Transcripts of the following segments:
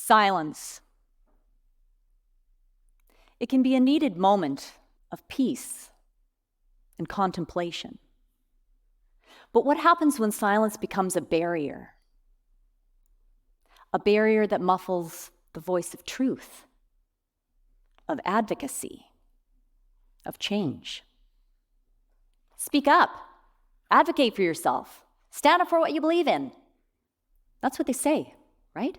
Silence. It can be a needed moment of peace and contemplation. But what happens when silence becomes a barrier? A barrier that muffles the voice of truth, of advocacy, of change. Speak up. Advocate for yourself. Stand up for what you believe in. That's what they say, right?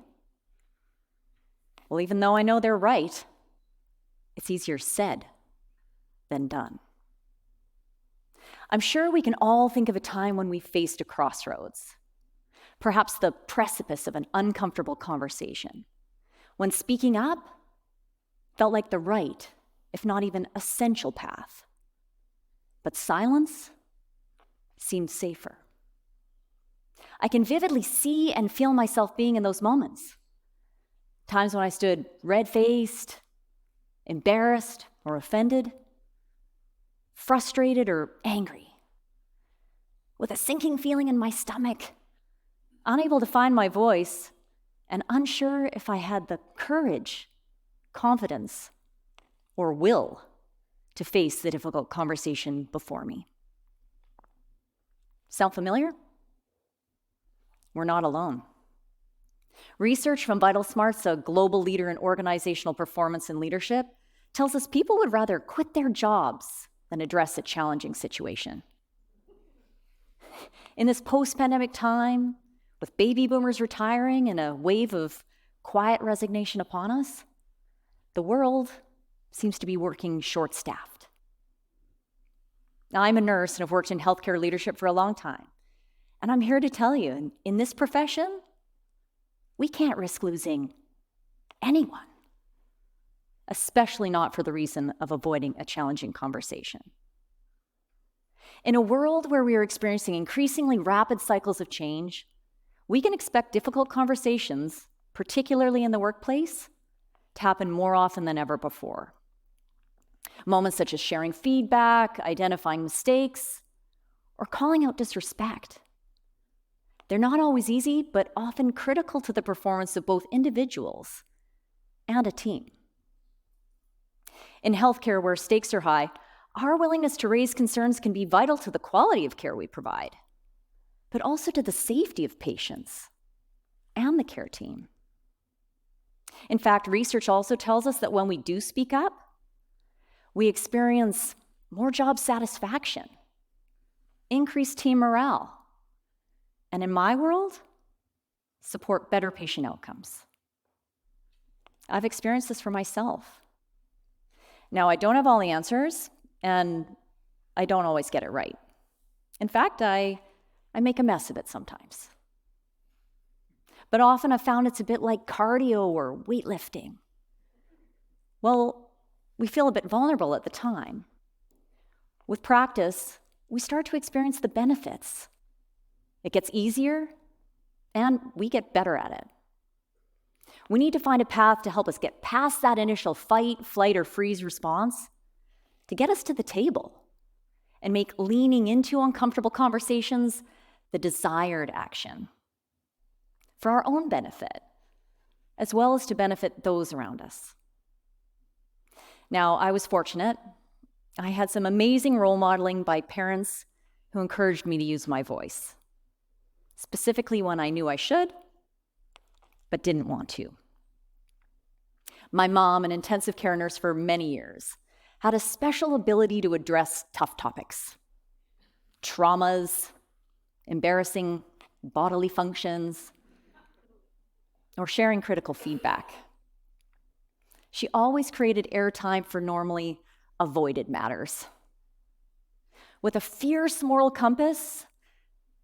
Well, even though I know they're right, it's easier said than done. I'm sure we can all think of a time when we faced a crossroads, perhaps the precipice of an uncomfortable conversation, when speaking up felt like the right, if not even essential path. But silence seemed safer. I can vividly see and feel myself being in those moments. Times when I stood red-faced, embarrassed or offended, frustrated or angry, with a sinking feeling in my stomach, unable to find my voice, and unsure if I had the courage, confidence, or will to face the difficult conversation before me. Sound familiar? We're not alone. Research from VitalSmarts, a global leader in organizational performance and leadership, tells us people would rather quit their jobs than address a challenging situation. In this post-pandemic time, with baby boomers retiring and a wave of quiet resignation upon us, the world seems to be working short-staffed. Now, I'm a nurse and have worked in healthcare leadership for a long time. And I'm here to tell you, in this profession, we can't risk losing anyone, especially not for the reason of avoiding a challenging conversation. In a world where we are experiencing increasingly rapid cycles of change, we can expect difficult conversations, particularly in the workplace, to happen more often than ever before. Moments such as sharing feedback, identifying mistakes, or calling out disrespect. They're not always easy, but often critical to the performance of both individuals and a team. In healthcare, where stakes are high, our willingness to raise concerns can be vital to the quality of care we provide, but also to the safety of patients and the care team. In fact, research also tells us that when we do speak up, we experience more job satisfaction, increased team morale, and in my world, support better patient outcomes. I've experienced this for myself. Now, I don't have all the answers, and I don't always get it right. In fact, I make a mess of it sometimes. But often I've found it's a bit like cardio or weightlifting. Well, we feel a bit vulnerable at the time. With practice, we start to experience the benefits. It gets easier, and we get better at it. We need to find a path to help us get past that initial fight, flight, or freeze response to get us to the table and make leaning into uncomfortable conversations the desired action for our own benefit, as well as to benefit those around us. Now, I was fortunate. I had some amazing role modeling by parents who encouraged me to use my voice, specifically when I knew I should, but didn't want to. My mom, an intensive care nurse for many years, had a special ability to address tough topics, traumas, embarrassing bodily functions, or sharing critical feedback. She always created airtime for normally avoided matters. With a fierce moral compass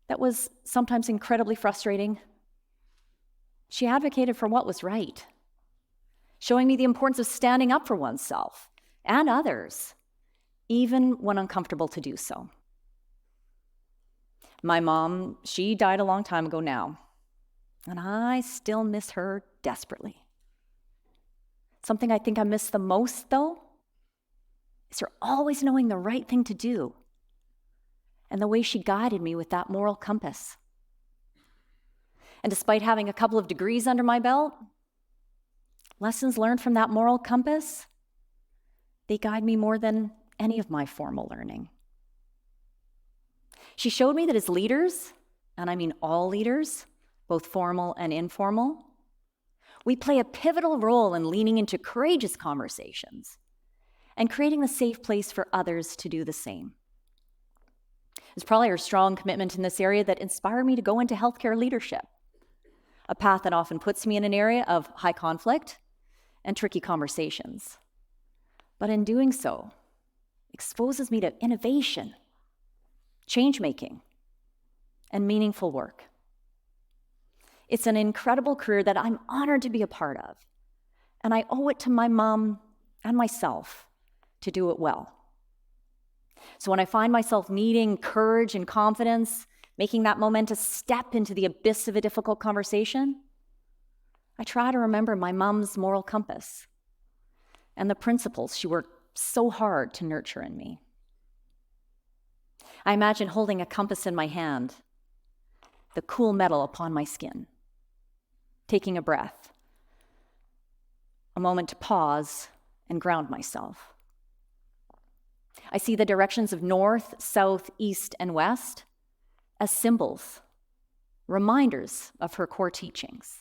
that was sometimes incredibly frustrating, she advocated for what was right, showing me the importance of standing up for oneself and others, even when uncomfortable to do so. My mom, she died a long time ago now, and I still miss her desperately. Something I think I miss the most, though, is her always knowing the right thing to do and the way she guided me with that moral compass. And despite having a couple of degrees under my belt, Lessons learned from that moral compass, they guide me more than any of my formal learning. She showed me that as leaders, and I mean all leaders, both formal and informal, we play a pivotal role in leaning into courageous conversations and creating a safe place for others to do the same. It's probably her strong commitment in this area that inspired me to go into healthcare leadership, a path that often puts me in an area of high conflict and tricky conversations. But in doing so, exposes me to innovation, change-making, and meaningful work. It's an incredible career that I'm honored to be a part of, and I owe it to my mom and myself to do it well. So when I find myself needing courage and confidence, making that momentous step into the abyss of a difficult conversation, I try to remember my mom's moral compass and the principles she worked so hard to nurture in me. I imagine holding a compass in my hand, the cool metal upon my skin, taking a breath, a moment to pause and ground myself. I see the directions of north, south, east, and west as symbols, reminders of her core teachings.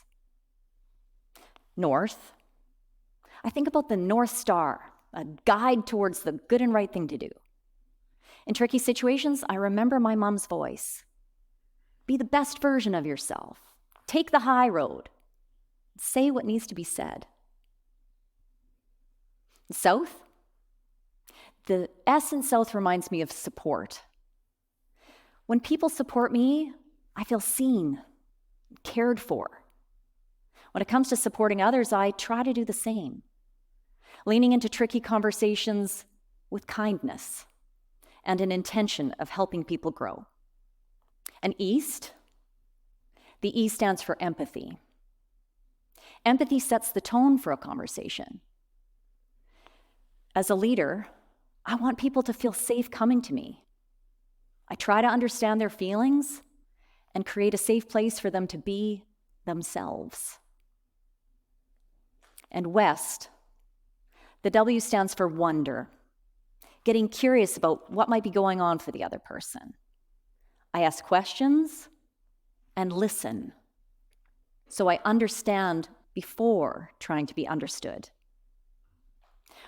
North, I think about the North Star, a guide towards the good and right thing to do. In tricky situations, I remember my mom's voice. Be the best version of yourself. Take the high road. Say what needs to be said. South, the S in South reminds me of support. When people support me, I feel seen, cared for. When it comes to supporting others, I try to do the same, leaning into tricky conversations with kindness and an intention of helping people grow. And East, the E stands for empathy. Empathy sets the tone for a conversation. As a leader, I want people to feel safe coming to me. I try to understand their feelings and create a safe place for them to be themselves. And West, the W stands for wonder, getting curious about what might be going on for the other person. I ask questions and listen, so I understand before trying to be understood.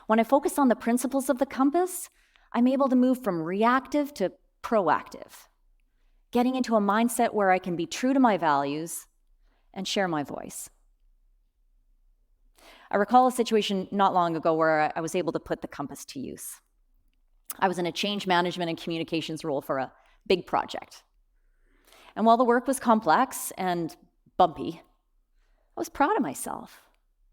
When I focus on the principles of the compass, I'm able to move from reactive to proactive, getting into a mindset where I can be true to my values and share my voice. I recall a situation not long ago where I was able to put the compass to use. I was in a change management and communications role for a big project. And while the work was complex and bumpy, I was proud of myself.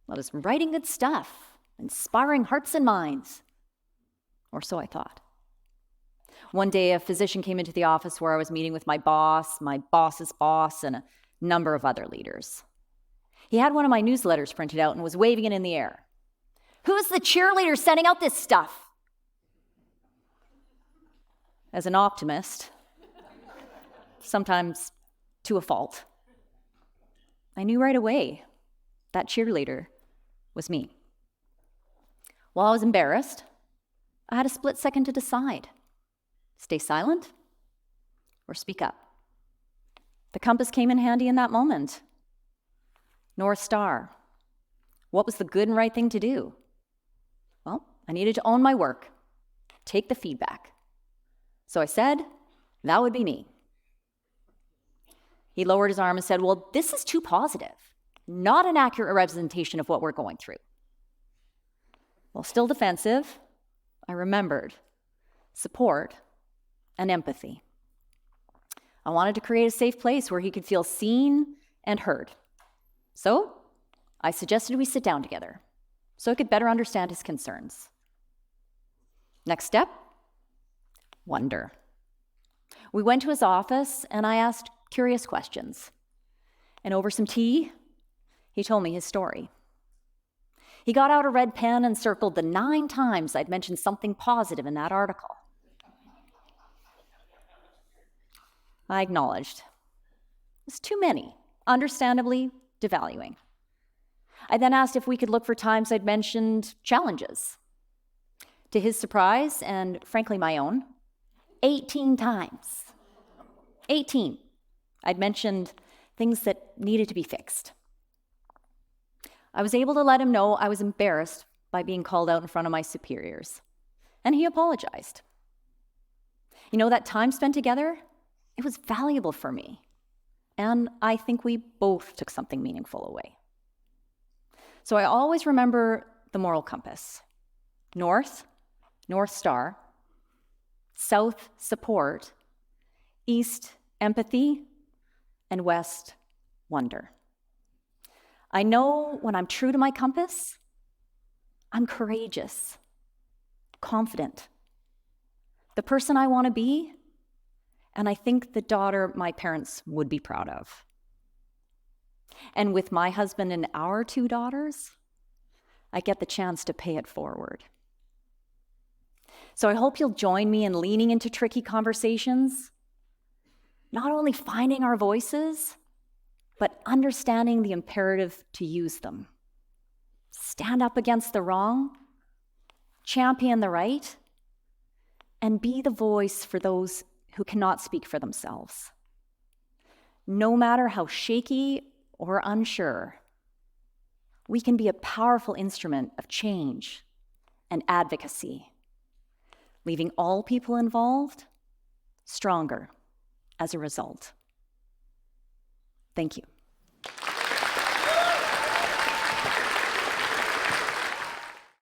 I was writing good stuff, inspiring hearts and minds, or so I thought. One day, a physician came into the office where I was meeting with my boss's boss, and a number of other leaders. He had one of my newsletters printed out and was waving it in the air. "Who's the cheerleader sending out this stuff?" As an optimist, sometimes to a fault, I knew right away that cheerleader was me. While I was embarrassed, I had a split second to decide. Stay silent or speak up. The compass came in handy in that moment. North Star. What was the good and right thing to do? Well, I needed to own my work, take the feedback. So I said, that would be me. He lowered his arm and said, "Well, this is too positive, not an accurate representation of what we're going through." While still defensive, I remembered support and empathy. I wanted to create a safe place where he could feel seen and heard. So I suggested we sit down together so I could better understand his concerns. Next step, wonder. We went to his office and I asked curious questions. And over some tea, he told me his story. He got out a red pen and circled the 9 times I'd mentioned something positive in that article. I acknowledged. It's too many, understandably devaluing. I then asked if we could look for times I'd mentioned challenges. To his surprise, and frankly my own, 18 times. 18. I'd mentioned things that needed to be fixed. I was able to let him know I was embarrassed by being called out in front of my superiors, and he apologized. You know, that time spent together, it was valuable for me, and I think we both took something meaningful away. So I always remember the moral compass. North, North Star. South, support. East, empathy. And west, wonder. I know when I'm true to my compass, I'm courageous, confident, the person I want to be, and I think the daughter my parents would be proud of. And with my husband and our 2 daughters, I get the chance to pay it forward. So I hope you'll join me in leaning into tricky conversations, not only finding our voices, but understanding the imperative to use them. Stand up against the wrong, champion the right, and be the voice for those who cannot speak for themselves. No matter how shaky or unsure, we can be a powerful instrument of change and advocacy, leaving all people involved stronger as a result. Thank you.